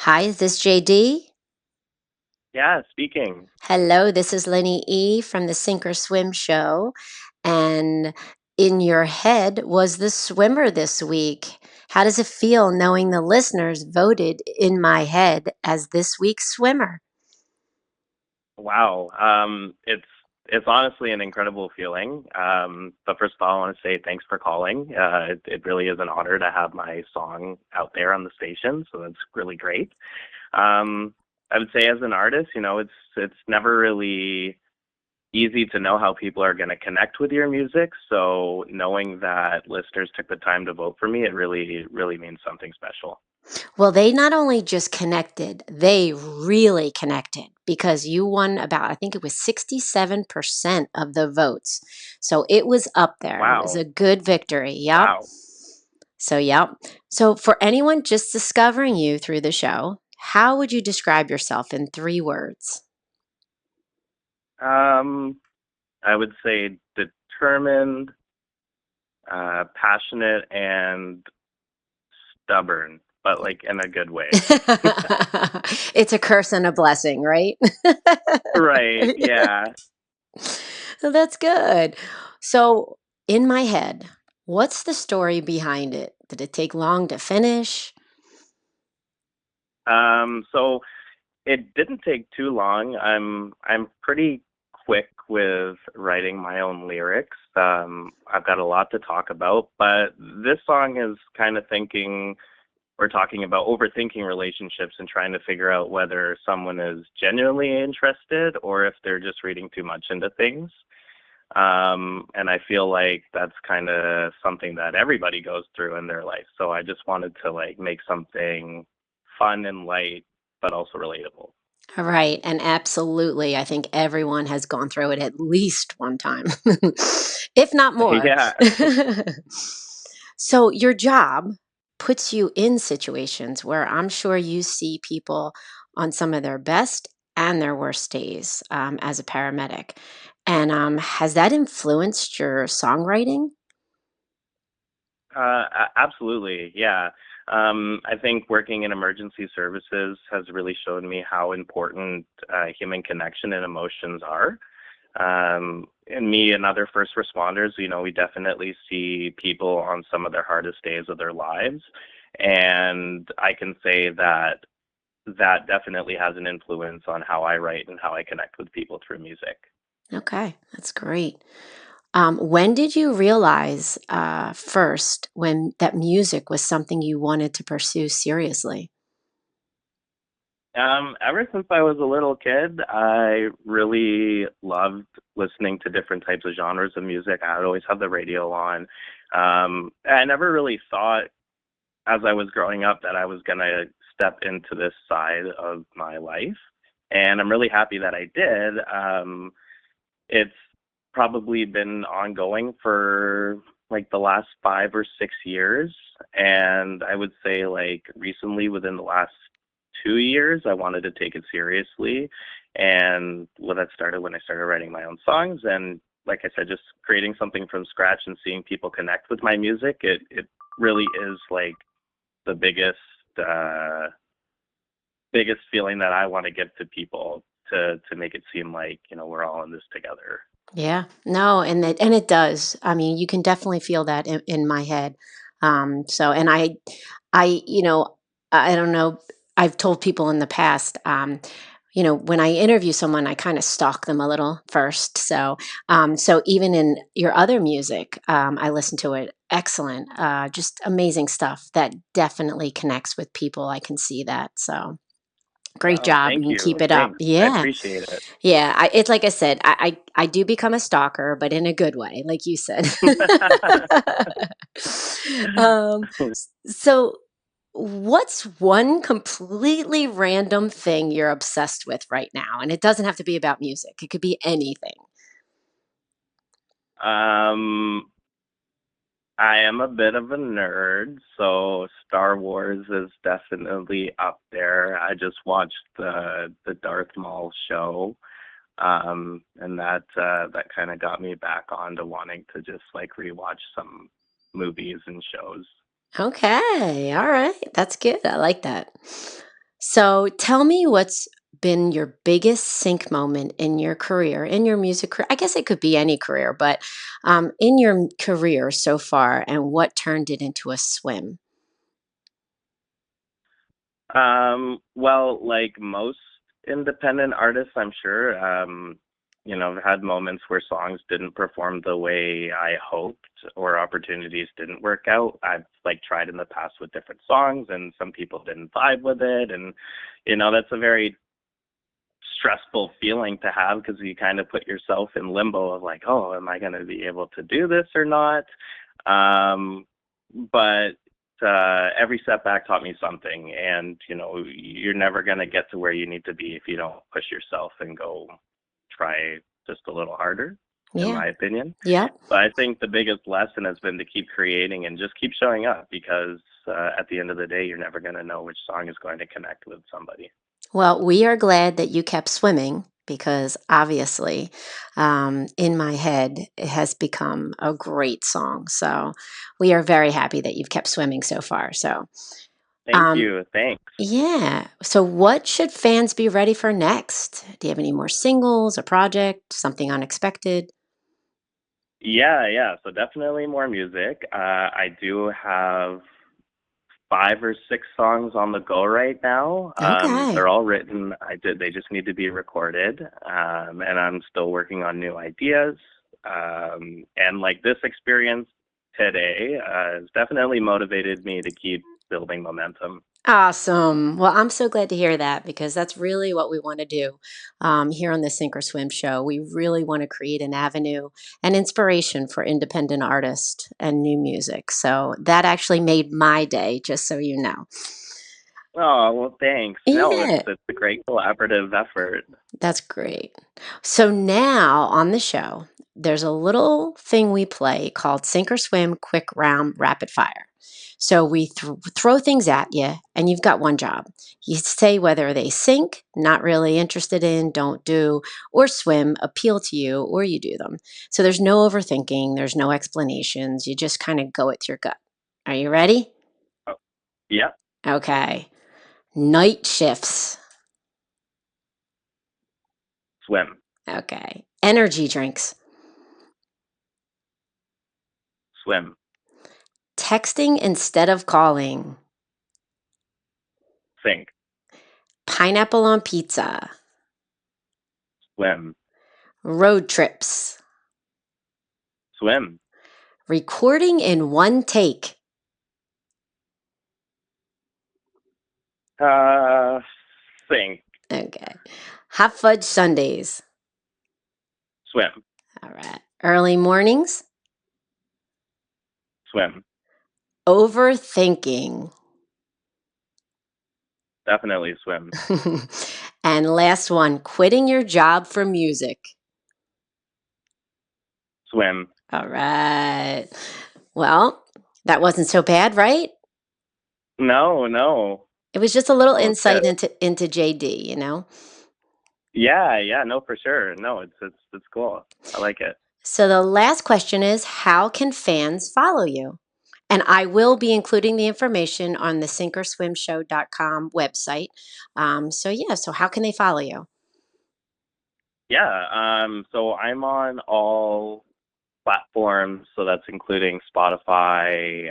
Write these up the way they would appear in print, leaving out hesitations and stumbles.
Hi, is this JD? Yeah, speaking. Hello, this is Lenny E from the SinkorSwimShow. And in your head was the swimmer this week. How does it feel knowing the listeners voted in my head as this week's swimmer? Wow. It's honestly an incredible feeling. But first of all, I want to say thanks for calling. It really is an honor to have my song out there on the station, so that's really great. Um, I would say as an artist, it's never really easy to know how people are going to connect with your music. So knowing that listeners took the time to vote for me, it really means something special. Well, they not only just connected, they really connected because you won about, I think it was 67% of the votes. So it was up there. It was Wow. a good victory. Yep. Wow. Yep. So, for anyone just discovering you through the show, how would you describe yourself in 3 words? Um, I would say determined, passionate, and stubborn, but like in a good way. It's a curse and a blessing, right? Right. Yeah. That's good. So, in my head, what's the story behind it? Did it take long to finish? So it didn't take too long. I'm pretty quick with writing my own lyrics. I've got a lot to talk about, but this song is kind of thinking we're talking about overthinking relationships and trying to figure out whether someone is genuinely interested or if they're just reading too much into things. And I feel like that's kind of something that everybody goes through in their life. So I just wanted to like make something fun and light, but also relatable. Right. And absolutely, I think everyone has gone through it at least one time, if not more. Yeah. So, your job puts you in situations where I'm sure you see people on some of their best and their worst days as a paramedic. And has that influenced your songwriting? Absolutely. Yeah. I think working in emergency services has really shown me how important human connection and emotions are. And me and other first responders, we definitely see people on some of their hardest days of their lives. And I can say that that definitely has an influence on how I write and how I connect with people through music. Okay, that's great. When did you realize first when that music was something you wanted to pursue seriously? Ever since I was a little kid, I really loved listening to different types of genres of music. I would always have the radio on. I never really thought as I was growing up that I was going to step into this side of my life. And I'm really happy that I did. It's probably been ongoing for like the last 5 or 6 years. And I would say, like, recently within the last 2 years, I wanted to take it seriously. And well, that started when I started writing my own songs. And like I said, just creating something from scratch and seeing people connect with my music, it really is like the uh, biggest feeling that I want to give to people to make it seem like we're all in this together. Yeah, no, and it does. I mean, you can definitely feel that in my head. And I, I don't know. I've told people in the past, when I interview someone, I kind of stalk them a little first. So even in your other music, I listen to it. Excellent, just amazing stuff that definitely connects with people. I can see that. So great Wow, job, thank and keep you. it up. Thanks. I Yeah. appreciate it. Yeah, it's like I said, I do become a stalker, but in a good way, like you said. So what's one completely random thing you're obsessed with right now? And it doesn't have to be about music. It could be anything. um, I am a bit of a nerd, so Star Wars is definitely up there. I just watched the Darth Maul show, and that kind of got me back onto wanting to just like rewatch some movies and shows. Okay, all right. That's good. I like that. So tell me what's been your biggest sync moment in your career, in your music career? I guess it could be any career, but in your career so far, and what turned it into a swim? Well, like most independent artists, I'm sure, I've had moments where songs didn't perform the way I hoped or opportunities didn't work out. I've like tried in the past with different songs and some people didn't vibe with it. And, that's a very stressful feeling to have because you kind of put yourself in limbo of like, oh, am I going to be able to do this or not? But every setback taught me something, and you're never going to get to where you need to be if you don't push yourself and go try just a little harder, in Yeah. my opinion. Yep. But I think the biggest lesson has been to keep creating and just keep showing up because at the end of the day, you're never going to know which song is going to connect with somebody. Well, we are glad that you kept swimming because obviously, in my head, it has become a great song. So we are very happy that you've kept swimming so far. So, Thank um, you. Thanks. yeah. So, what should fans be ready for next? Do you have any more singles, a project, something unexpected? Yeah, yeah. So definitely more music. I do have 5 or 6 songs on the go right now. Okay. They're all written. They just need to be recorded. And I'm still working on new ideas. And like this experience today has definitely motivated me to keep building momentum. Awesome. Well, I'm so glad to hear that because that's really what we want to do here on the Sink or Swim show. We really want to create an avenue and inspiration for independent artists and new music. So that actually made my day, just so you know. Oh, well, thanks. No, it's Yeah. it's a great collaborative effort. That's great. So now on the show, there's a little thing we play called Sink or Swim Quick Round Rapid Fire. So we throw things at you, and you've got one job. You say whether they sink, not really interested in, don't do, or swim, appeal to you, or you do them. So there's no overthinking, there's no explanations. You just kind of go with your gut. Are you ready? Oh, yeah, Okay. Night shifts. swim, Okay. Energy drinks. swim, Texting instead of calling. sink, Pineapple on pizza. swim, Road trips. swim, Recording in one take. uh, sink, Okay. Hot fudge Sundays. swim, All right. Early mornings. swim. Overthinking. Definitely swim. And last one, quitting your job for music. Swim. All right. Well, that wasn't so bad, right? No, no. It was just a little That was insight good. into JD, you know? Yeah, yeah, no, for sure. No, it's cool. I like it. So the last question is, how can fans follow you? And I will be including the information on the SinkorSwimShow.com website. So how can they follow you? Yeah, so I'm on all platforms, so that's including Spotify,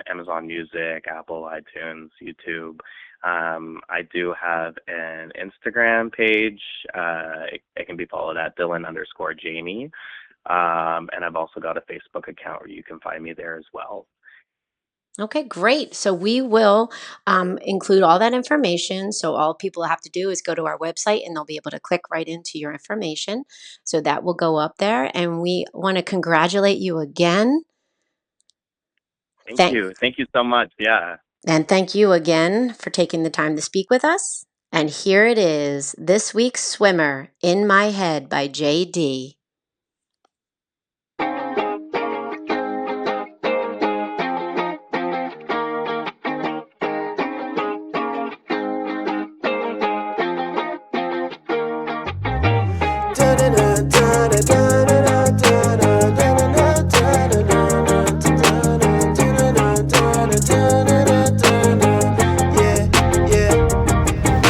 Amazon Music, Apple, iTunes, YouTube. I do have an Instagram page. It can be followed at Dylan_Jamie. And I've also got a Facebook account where you can find me there as well. Okay, great. So we will include all that information. So all people have to do is go to our website and they'll be able to click right into your information. So that will go up there. And we want to congratulate you again. Thank Thank you. Thank you so much. Yeah. And thank you again for taking the time to speak with us. And here it is, this week's swimmer, In My Head by JD. Yeah, yeah.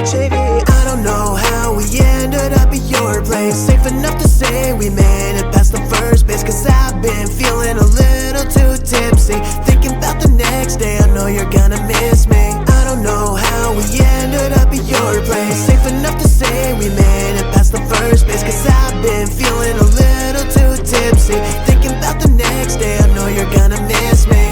tipsy, thinking about the next day. I know you're gonna miss me. I don't know how we ended up at your place. Safe enough to say we made it past the first base, cause I've been feeling a little too tipsy, thinking about the next day. I know you're gonna miss me.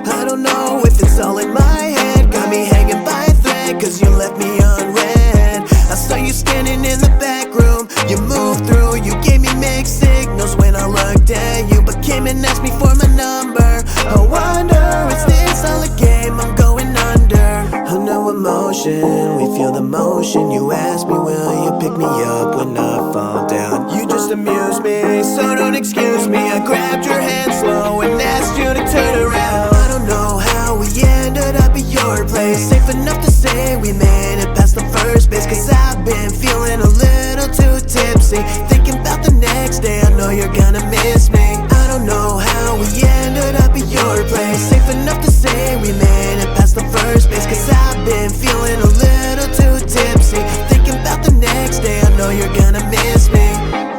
I don't know if it's all in my head, got me hanging by a thread, cause you left me unread. I saw you standing in the back room, you moved through, you gave me mixed signals when I looked at you, but came and asked me for my number. I wonder, is this all a game? I'm going under. Oh, no emotion, we feel the motion. You asked me, will you pick me up when I fall down? You just amuse me, so don't excuse me. I grabbed your hand slow and asked you to turn around. I don't know how we ended up at your place. Safe enough to say we made it past the first base, cause I've been feeling a little too tipsy, thinking about the next day. I know you're gonna miss me. I don't know how we ended up at your place. Safe enough to say we made it past the first base, cause I've been feeling a little too tipsy, thinking about the next day. I know you're gonna miss me.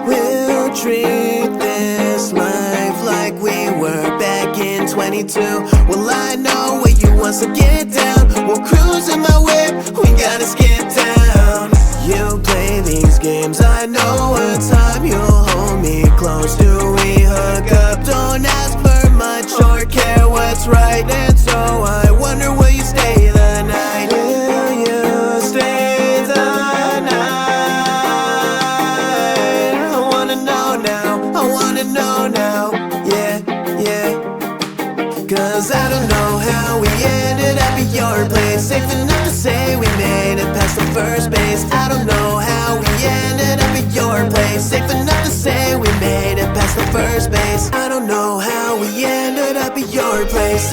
We'll treat this life like we were back in 22. Well, I know where you want, so get down. We'll cruise in my whip, we gotta skip town. You play these games, I know what time you'll hold me close. Do we hook up? Don't ask for much or care what's right. And so I wonder, will you stay the night? Will you stay the night? I wanna know now, I wanna know now. Yeah, yeah. Cause I don't know how we ended up at your place. Safe enough to say we made it past the first base. I don't know how we ended up at your place. Safe enough to say we made it past the first base. I don't know how we ended up at your place.